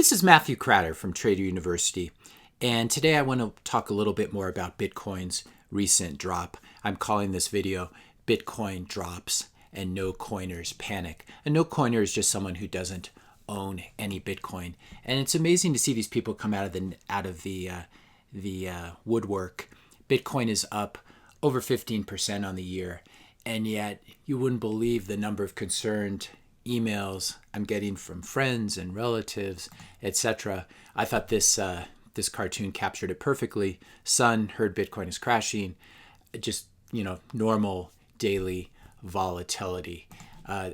This is Matthew Cratter from Trader University, and today I want to talk a little bit more about Bitcoin's recent drop. I'm calling this video Bitcoin Drops and Nocoiners Panic. A Nocoiner is just someone who doesn't own any Bitcoin, and it's amazing to see these people come out of the woodwork. Bitcoin is up over 15% on the year, and yet you wouldn't believe the number of concerned emails I'm getting from friends and relatives, etc. I thought this cartoon captured it perfectly. Son heard Bitcoin is crashing, just normal daily volatility.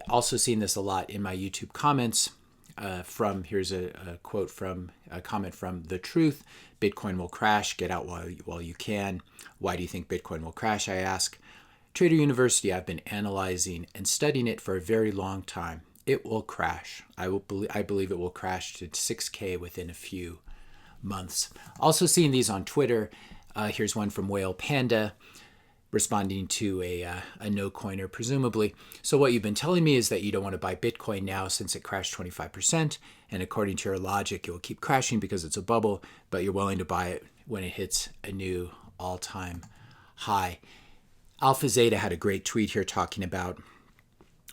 Also seen this a lot in my YouTube comments. Here's a quote from a comment from The Truth. Bitcoin will crash. Get out while you can. Why do you think Bitcoin will crash? I ask. Trader University, I've been analyzing and studying it for a very long time. It will crash. I believe it will crash to 6K within a few months. Also seeing these on Twitter. Here's one from Whale Panda responding to a Nocoiner, presumably. So what you've been telling me is that you don't want to buy Bitcoin now since it crashed 25%, and according to your logic, it will keep crashing because it's a bubble, but you're willing to buy it when it hits a new all-time high. Alpha Zeta had a great tweet here talking about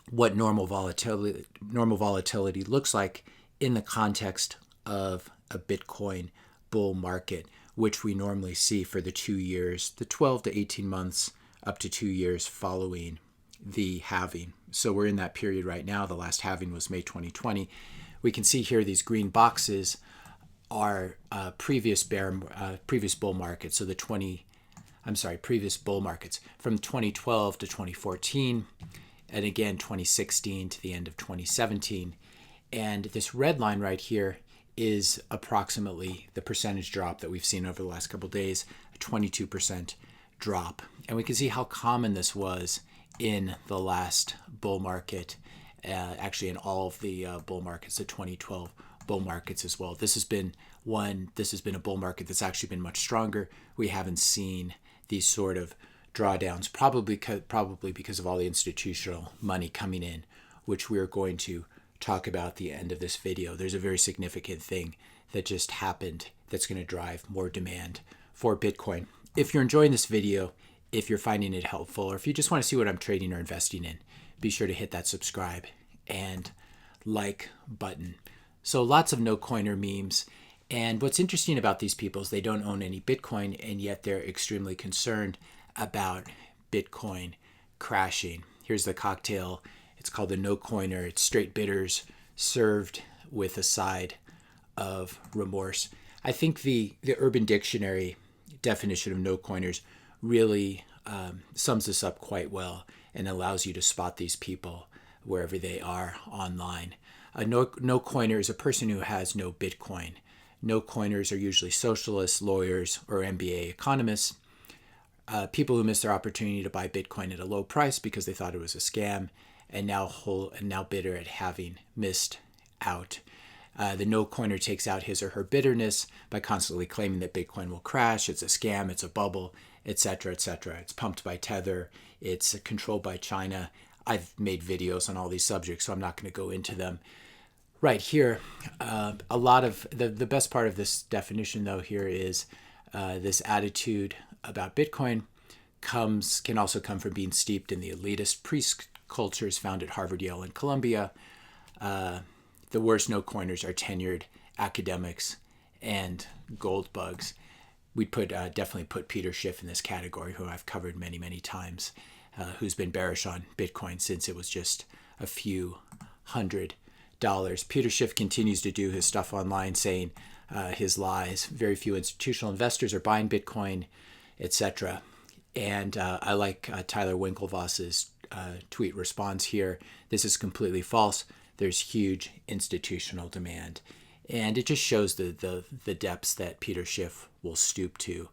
what normal volatility looks like in the context of a Bitcoin bull market, which we normally see for the 2 years, the 12 to 18 months up to 2 years following the halving. So we're in that period right now. The last halving was May 2020. We can see here these green boxes are previous bull markets. So previous bull markets from 2012 to 2014, and again 2016 to the end of 2017. And this red line right here is approximately the percentage drop that we've seen over the last couple of days, a 22% drop. And we can see how common this was in the last bull market, actually in all of the bull markets, the 2012 bull markets as well. This has been a bull market that's actually been much stronger. We haven't seen these sort of drawdowns, probably because of all the institutional money coming in, which we are going to talk about at the end of this video. There's a very significant thing that just happened that's going to drive more demand for Bitcoin. If you're enjoying this video, if you're finding it helpful, or if you just want to see what I'm trading or investing in, be sure to hit that subscribe and like button. So lots of Nocoiner memes. And what's interesting about these people is they don't own any Bitcoin, and yet they're extremely concerned about Bitcoin crashing. Here's the cocktail. It's called the Nocoiner. It's straight bitters served with a side of remorse. I think the Urban Dictionary definition of Nocoiners really sums this up quite well and allows you to spot these people wherever they are online. A Nocoiner is a person who has no Bitcoin. Nocoiners are usually socialists, lawyers, or MBA economists. People who missed their opportunity to buy Bitcoin at a low price because they thought it was a scam, and now bitter at having missed out. The Nocoiner takes out his or her bitterness by constantly claiming that Bitcoin will crash, it's a scam, it's a bubble, etc., etc. It's pumped by Tether, it's controlled by China. I've made videos on all these subjects, so I'm not going to go into them right here. A lot of the best part of this definition, though, here is this attitude about Bitcoin can also come from being steeped in the elitist priest cultures found at Harvard, Yale, and Columbia. The worst Nocoiners are tenured academics and gold bugs. We'd definitely put Peter Schiff in this category, who I've covered many, many times, who's been bearish on Bitcoin since it was just a few $100. Peter Schiff continues to do his stuff online, saying his lies. Very few institutional investors are buying Bitcoin, etc. And I like Tyler Winklevoss's tweet response here. This is completely false. There's huge institutional demand. And it just shows the depths that Peter Schiff will stoop to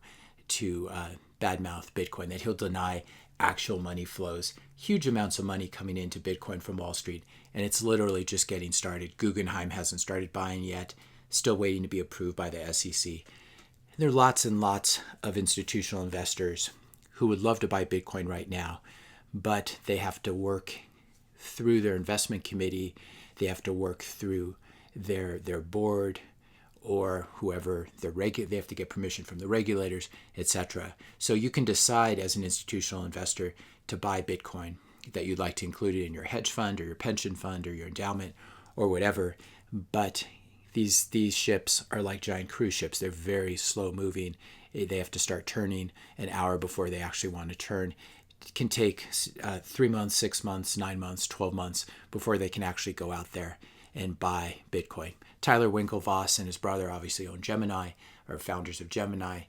badmouth Bitcoin, that he'll deny actual money flows, huge amounts of money coming into Bitcoin from Wall Street, and it's literally just getting started. Guggenheim hasn't started buying yet, still waiting to be approved by the SEC. There are lots and lots of institutional investors who would love to buy Bitcoin right now, but they have to work through their investment committee. They have to work through their board, or whoever they have to get permission from the regulators, etc. So you can decide as an institutional investor to buy Bitcoin, that you'd like to include it in your hedge fund or your pension fund or your endowment or whatever. But these ships are like giant cruise ships. They're very slow moving. They have to start turning an hour before they actually want to turn. It can take 3 months, 6 months, 9 months, 12 months before they can actually go out there and buy Bitcoin. Tyler Winklevoss and his brother obviously own Gemini, or founders of Gemini,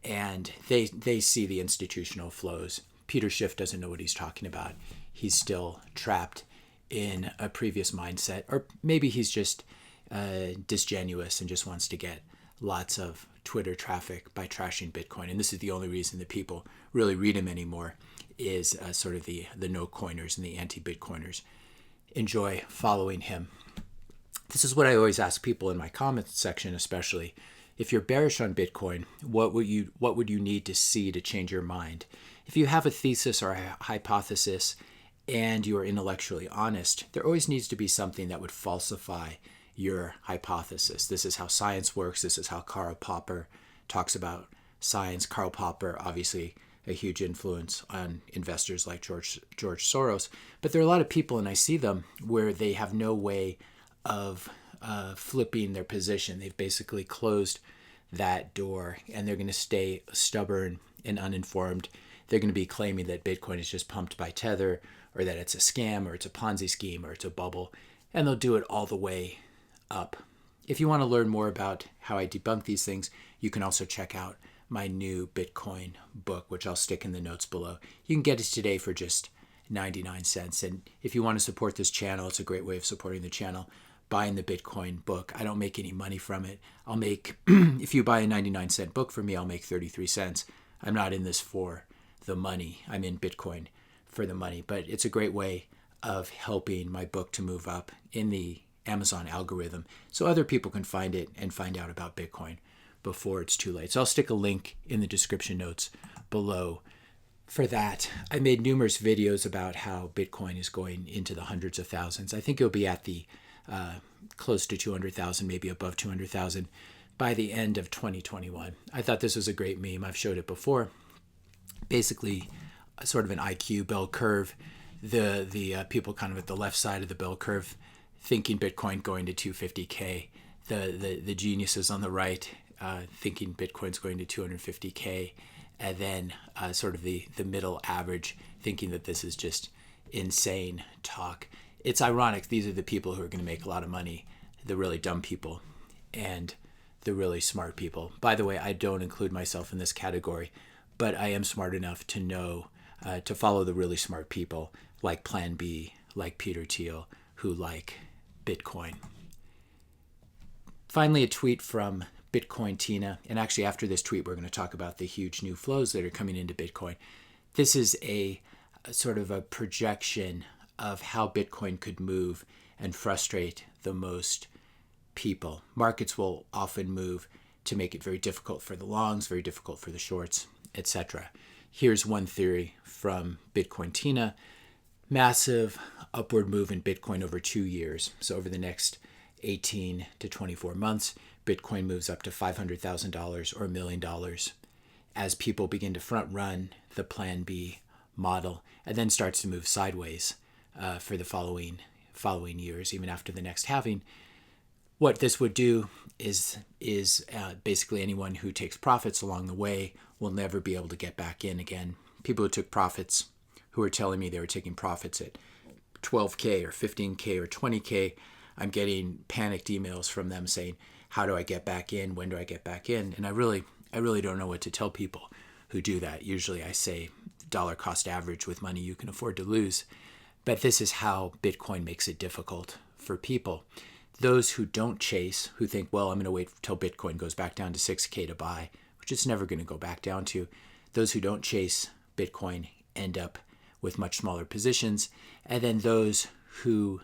and they see the institutional flows. Peter Schiff doesn't know what he's talking about. He's still trapped in a previous mindset, or maybe he's just disingenuous and just wants to get lots of Twitter traffic by trashing Bitcoin. And this is the only reason that people really read him anymore, is sort of the Nocoiners and the anti-Bitcoiners enjoy following him. This is what I always ask people in my comments section, especially. If you're bearish on Bitcoin, what would you need to see to change your mind? If you have a thesis or a hypothesis and you are intellectually honest, there always needs to be something that would falsify your hypothesis. This is how science works. This is how Karl Popper talks about science. Karl Popper, obviously a huge influence on investors like George Soros. But there are a lot of people, and I see them, where they have no way of flipping their position. They've basically closed that door, and they're going to stay stubborn and uninformed. They're going to be claiming that Bitcoin is just pumped by Tether, or that it's a scam, or it's a Ponzi scheme, or it's a bubble, and they'll do it all the way up. If you want to learn more about how I debunk these things, you can also check out my new Bitcoin book, which I'll stick in the notes below. You can get it today for just 99 cents. And if you want to support this channel, it's a great way of supporting the channel, buying the Bitcoin book. I don't make any money from it. I'll make, if you buy a 99-cent book from me, I'll make 33 cents. I'm not in this for the money. I'm in Bitcoin for the money. But it's a great way of helping my book to move up in the Amazon algorithm so other people can find it and find out about Bitcoin before it's too late. So I'll stick a link in the description notes below for that. I made numerous videos about how Bitcoin is going into the hundreds of thousands. I think it'll be at the close to 200,000, maybe above 200,000 by the end of 2021. I thought this was a great meme. I've showed it before. Basically, sort of an IQ bell curve. The people kind of at the left side of the bell curve thinking Bitcoin going to 250K. The geniuses on the right thinking Bitcoin's going to 250K. And then sort of the middle average thinking that this is just insane talk. It's ironic. These are the people who are going to make a lot of money, the really dumb people and the really smart people. By the way, I don't include myself in this category, but I am smart enough to know to follow the really smart people like Plan B, like Peter Thiel, who like Bitcoin. Finally, a tweet from Bitcoin Tina. And actually, after this tweet, we're going to talk about the huge new flows that are coming into Bitcoin. This is a sort of a projection of how Bitcoin could move and frustrate the most people. Markets will often move to make it very difficult for the longs, very difficult for the shorts, etc. Here's one theory from Bitcoin Tina. Massive upward move in Bitcoin over 2 years. So over the next 18 to 24 months, Bitcoin moves up to $500,000 or $1 million as people begin to front run the Plan B model, and then starts to move sideways for the following years, even after the next halving. What this would do is basically anyone who takes profits along the way will never be able to get back in again. People who took profits, who are telling me they were taking profits at 12K or 15K or 20K, I'm getting panicked emails from them saying, how do I get back in? When do I get back in? And I really don't know what to tell people who do that. Usually I say dollar cost average with money you can afford to lose. But this is how Bitcoin makes it difficult for people. Those who don't chase, who think, well, I'm going to wait till Bitcoin goes back down to 6K to buy, which it's never going to go back down to. Those who don't chase Bitcoin end up with much smaller positions. And then those who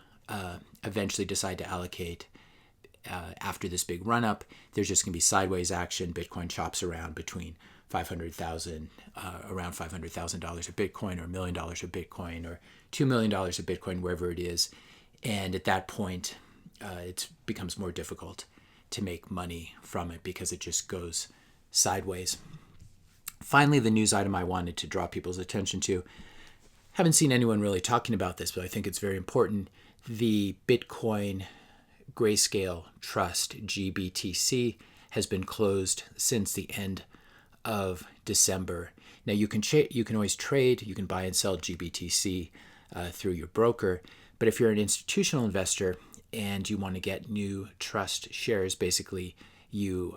eventually decide to allocate after this big run up, there's just going to be sideways action. Bitcoin chops around between around $500,000 of Bitcoin, or $1 million of Bitcoin, or $2 million of Bitcoin, wherever it is. And at that point, it becomes more difficult to make money from it because it just goes sideways. Finally, the news item I wanted to draw people's attention to. Haven't seen anyone really talking about this, but I think it's very important. The Bitcoin Grayscale Trust, GBTC, has been closed since the end of December. Now you can always trade, you can buy and sell GBTC through your broker, but if you're an institutional investor and you want to get new trust shares, basically you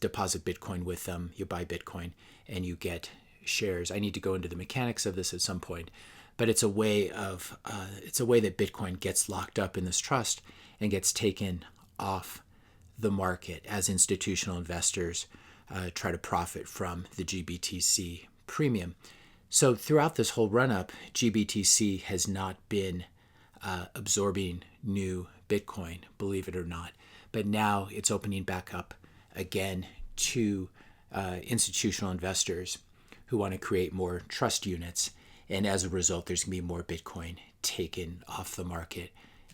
deposit Bitcoin with them, you buy Bitcoin, and you get shares. I need to go into the mechanics of this at some point, but it's a way that Bitcoin gets locked up in this trust and gets taken off the market as institutional investors try to profit from the GBTC premium. So throughout this whole run-up, GBTC has not been absorbing new Bitcoin, believe it or not. But now it's opening back up again to institutional investors who want to create more trust units. And as a result, there's going to be more Bitcoin taken off the market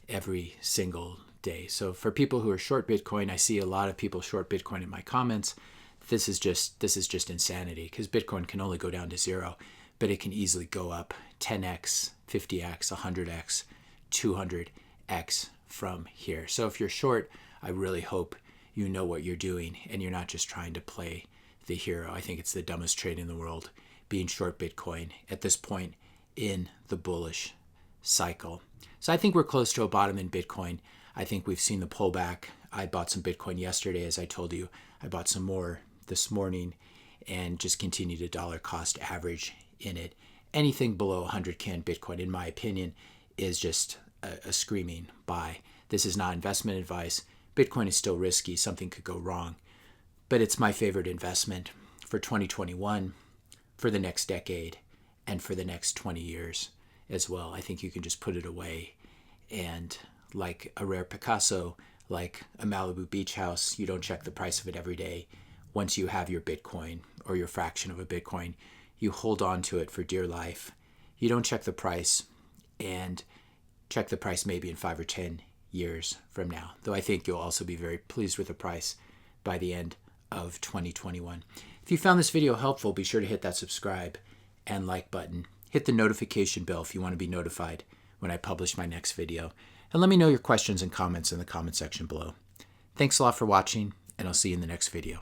every single day. So for people who are short Bitcoin, I see a lot of people short Bitcoin in my comments. This is just insanity, because Bitcoin can only go down to zero, but it can easily go up 10x, 50x, 100x, 200x from here. So if you're short, I really hope you know what you're doing and you're not just trying to play the hero. I think it's the dumbest trade in the world, being short Bitcoin at this point in the bullish cycle. So I think we're close to a bottom in Bitcoin. I think we've seen the pullback. I bought some Bitcoin yesterday, as I told you. I bought some more this morning and just continue to dollar cost average in it. Anything below 100K in Bitcoin, in my opinion, is just a screaming buy. This is not investment advice. Bitcoin is still risky. Something could go wrong. But it's my favorite investment for 2021, for the next decade, and for the next 20 years as well. I think you can just put it away, and like a rare Picasso, like a Malibu beach house, you don't check the price of it every day. Once you have your Bitcoin or your fraction of a Bitcoin, you hold on to it for dear life. You don't check the price, and check the price maybe in 5 or 10 years from now. Though I think you'll also be very pleased with the price by the end of 2021. If you found this video helpful, be sure to hit that subscribe and like button. Hit the notification bell if you want to be notified when I publish my next video. And let me know your questions and comments in the comment section below. Thanks a lot for watching, and I'll see you in the next video.